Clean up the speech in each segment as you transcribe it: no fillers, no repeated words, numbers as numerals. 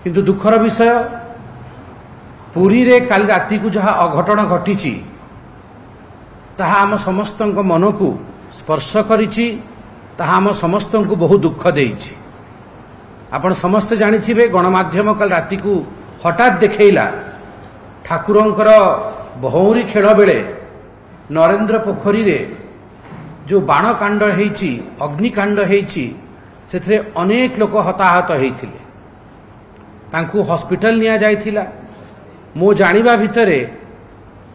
किंतु दुखर विषय पुरी रे काली राति को जहाँ अघटन घटी ताहा आम समस्त मन को स्पर्श करिछि, ताहा आम समस्त को बहुत दुख देइछि। आपण समस्ते जानिथिबे गणमाध्यम काल राति को हठात देखैला ठाकुरंकर बहुरी खेल बेले नरेंद्र पोखरी रे जो बाण कांड हेइछि, अग्निकांड हेइछि, सेथरे अनेक लोक हताहत हेइथिले। तांकु हॉस्पिटल निया जाइथिला। मो जानिबा भितरे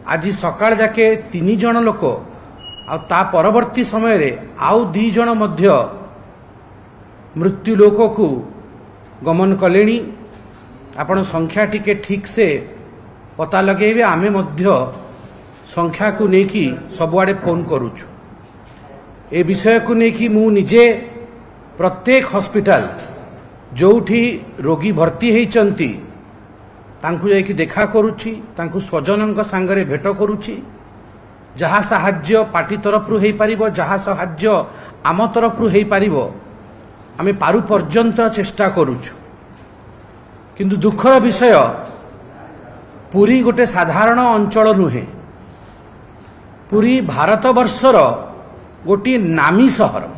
आज सकाळ जाके 3 जण लोक आ ता परवर्ती समय रे आउ 2 जण मध्य मृत्यु लोक को गमन कलेनी। आपण संख्या टिके ठीक से पता लगेबे। आमे मध्य संख्या को नेकी सबुआडे फोन करूछु। ए विषय को नेकी मु निजे प्रत्येक हॉस्पिटल जोठी रोगी भर्ती हेइचंती तांकु जाइकी देखा करूची, तांकु स्वजनक सांगरे भेट करूची। जहा साहाय्य पार्टी तरफ रु हेइ परिबो, जहा साहाय्य आम तरफ रु हेइ परिबो, आमे पारु पर्यंत चेष्टा करूछु। किंतु दुखर विषय पुरी गोटे साधारण अंचल नुहे। पुरी भारत वर्षर गोटे नामी सहर।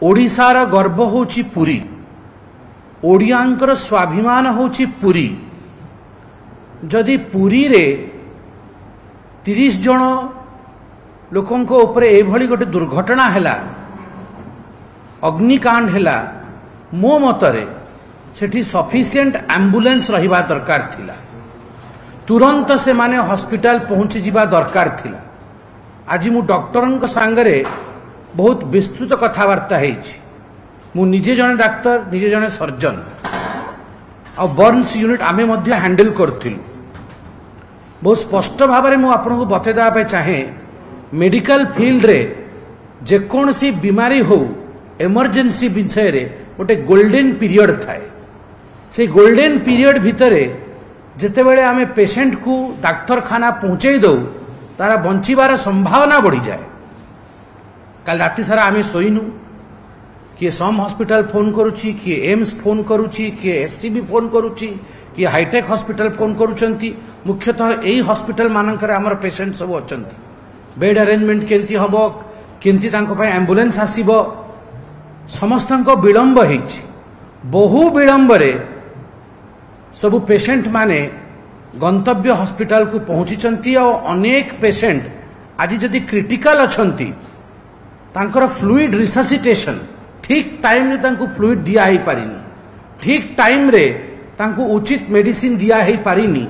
ओडिशार गर्व होची पुरी, ओडियांकर स्वाभिमान होची पुरी। जदि पुरी रे 30 जन लोकंको उपरे एभली गोटे दुर्घटना हैला, अग्निकांड हैला, मो मतरे सेठी सफिशिएंट एम्बुलेंस रहिबा दरकार थिला। तुरंत से माने हॉस्पिटल पहुंची जिबा दरकार थिला। आज मु डॉक्टरन को सांगरे बहुत विस्तृत कथावार्ता हेछि। मु निजे जने डाक्टर, निजे जने सर्जन आ बर्न्स यूनिट आमे मध्य हैंडल करथिलु। बहुत स्पष्ट भाव में मु आपन को बतेदा पे चाहे मेडिकल फील्ड रे जे कोन सी बीमारी हो इमरजेंसी विषय रे गोटे गोल्डन पीरियड थाए। से गोल्डन पीरियड भितरे जेते बेले आमे पेशेंट को डाक्तरखाना पहुंचे दो तारा बंचिबार संभावना बढ़ी जाए। कल राति सारा आमे सोइनु। किए सम हॉस्पिटल फोन करुची, किए एम्स फोन करुची, किए एससीबी फोन करुची, किए हाईटेक हॉस्पिटल फोन करुचंती। मुख्यतः यही हॉस्पिटल मानकर आमर पेशेंट सब अचंती। बेड अरेंजमेंट केंती हबो, केंती तांको पय एम्बुलेंस आसीबो, समस्तंको विलंब हेछि। बहु विलंब रे सबु पेशेंट माने गंतव्य हॉस्पिटल को पहुंचीचंती। और अनेक पेशेंट आज जदि क्रिटिकल अछंती तांकर फ्लूइड रिससिटेशन ठीक टाइम रे तांको फ्लूइड दिया ही पारिनी, ठीक टाइम रे तांको उचित मेडिसिन दिया ही पारिनी।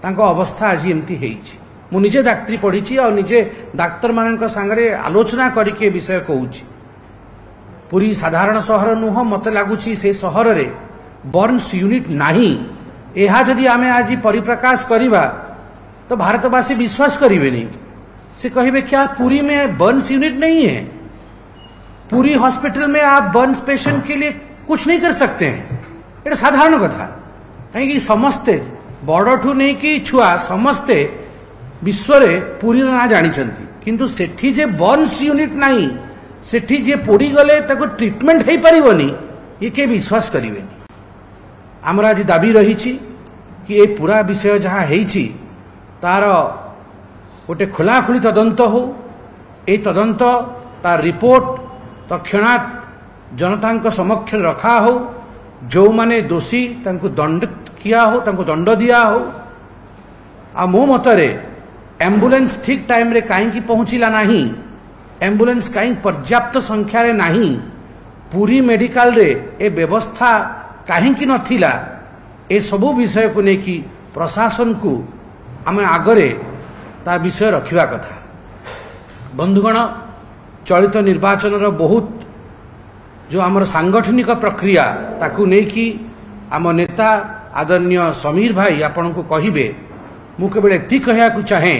तांको अवस्था आज एमती हेछि। मु निजे डाक्टरी पढ़ी और निजे डाक्तर मानक सांगरे आलोचना करके विषय कहूछि। पूरी साधारण सहर नुह, मत लगुच से सहर रे बर्न्स यूनिट नहीं। यह जदि आमे आज परिप्रकाश करिबा तो भारतवासी विश्वास करेंगे। से कहे क्या पुरी में बर्न्स यूनिट नहीं है? पूरी हॉस्पिटल में आप बर्न्स पेशेंट के लिए कुछ नहीं कर सकते हैं। ये साधारण कथा। कहीं समस्ते बड़ ठू नहीं कि छुआ समस्ते विश्व रे पुरी ना जानी किंतु सेठी जे बर्न्स यूनिट नहीं, सेठी जे पोड़ी गले ताको ट्रीटमेंट हो पारिबनी, ये के विश्वास करेंगे। आमर आज दाबी रही कि ये पूरा विषय जहाँ हेछि तार गोटे खोलाखोली तदंत हो। ये तदंत तार रिपोर्ट तक्षणात जनता समक्ष रखा हो। जो माने दोषी तांको दंडित किया हो, तांको दंड दिया हो। आ मो मतरे एम्बुलेंस ठीक टाइम रे कहीं पहुंचला नहीं, एम्बुलेंस कहीं पर्याप्त संख्या रे नहीं, पूरी मेडिकल रे ए व्यवस्था कहीं नथिला। ए सबु विषय को लेकी प्रशासन को आम आगरे ता विषय रखिबा कथा। बंधुगण, चलित निर्वाचन रो बहुत जो आमर सांगठनिक प्रक्रिया ताकू लेकी आम नेता आदरणीय समीर भाई आपन को कहिबे। मु केवल एति कहया को चाहे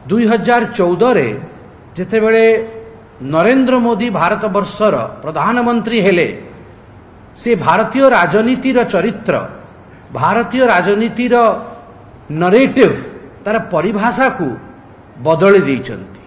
2014 रे जेते बेले नरेंद्र मोदी भारत वर्षर प्रधानमंत्री हेले, से भारतीय राजनीतिर चरित्र, भारतीय राजनीतिर नरेटिव तार परिभाषा को बदली देइचंती।